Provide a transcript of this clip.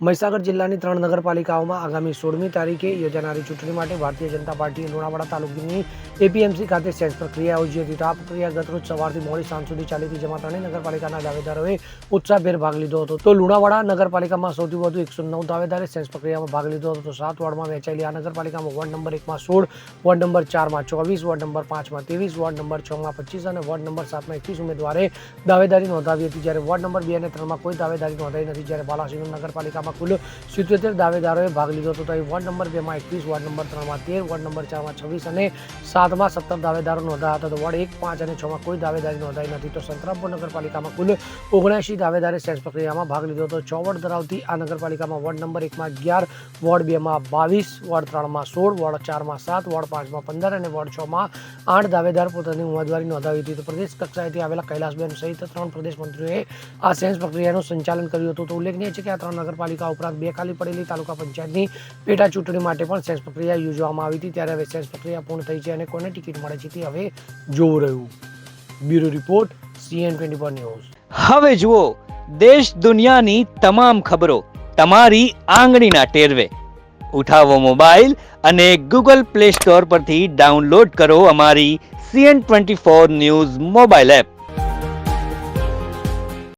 મહીસાગર જિલ્લાની 3 નગરપાલિકાઓમાં આગામી 16મી તારીખે યોજાનારી ચૂંટણી માટે ભારતીય જનતા પાર્ટીએ લુણાવાડા તાલુકાની એપીએમસી ખાતે સેન્સ પ્રક્રિયા યોજી હતી. આ પ્રક્રિયા ગતરોજ સવારથી મોડી સાંજ સુધી ચાલી હતી, જેમાં ત્રણેય નગરપાલિકાના દાવેદારોએ ઉત્સાહભેર ભાગ લીધો હતો. તો લુણાવાડા નગરપાલિકામાં સૌથી વધુ 109 દાવેદારે સેન્સ પ્રક્રિયામાં ભાગ લીધો હતો. તો 7 વોર્ડમાં વહેંચાયેલી આ નગરપાલિકામાં વોર્ડ નંબર 1માં 16, વોર્ડ નંબર 4માં 24, વોર્ડ નંબર 5માં 23, વોર્ડ નંબર 6માં 25 અને વોર્ડ નંબર 7માં 21 ઉમેદવારે દાવેદારી નોંધાવી હતી, જ્યારે વોર્ડ નંબર 2 અને 3માં કોઈ દાવેદારી નોંધાઈ નથી. જ્યારે બાલાસિનોર નગરપાલિકામાં કુલ 77 દાવેદારોએ ભાગ લીધો હતો. તો વોર્ડ નંબર 2માં 21, વોર્ડ નંબર 3માં 13, વોર્ડ નંબર 4માં 26 અને 7માં 17 દાવેદારો નોંધાયા હતા. તો વોર્ડ 1, 5 અને 6માં કોઈ દાવેદારી નોંધાઈ નથી. તો સંતરામપુર નગરપાલિકામાં કુલ 79 દાવેદારે સેન્સ પ્રક્રિયામાં ભાગ લીધો હતો. 6 વોર્ડ ધરાવતી આ નગરપાલિકામાં વોર્ડ નંબર 1માં 11, વોર્ડ 2માં 22, વોર્ડ 3માં 16, વોર્ડ 4માં 7, વોર્ડ 5માં 15 અને વોર્ડ 6માં 8 દાવેદાર પોતાની ઉમેદવારી નોંધાવી હતી. તો પ્રદેશ કક્ષાએથી આવેલા કૈલાસબેન સહિત 3 પ્રદેશ મંત્રીઓએ આ સેન્સ પ્રક્રિયાનું સંચાલન કર્યું હતું. તો ઉલ્લેખનીય છે કે આ 3 નગરપાલિકા ઉપરાંત 2 ખાલી પડેલી તાલુકા પંચાયતની પેટા ચૂંટણી માટે પણ સેન્સ પ્રક્રિયા યોજવામાં આવી હતી. ત્યારે હવે સેન્સ પ્રક્રિયા પૂર્ણ થઈ છે અને કોને ટિકિટ મળે છે તે હવે જોવું રહ્યું. Bureau report, CN24 news. હવે જુઓ દેશ દુનિયાની તમામ ખબરો તમારી આંગળીના ટેરવે. ઉઠાવો મોબાઈલ અને Google Play Store પરથી ડાઉનલોડ કરો અમારી CN24 ન્યૂઝ મોબાઈલ એપ.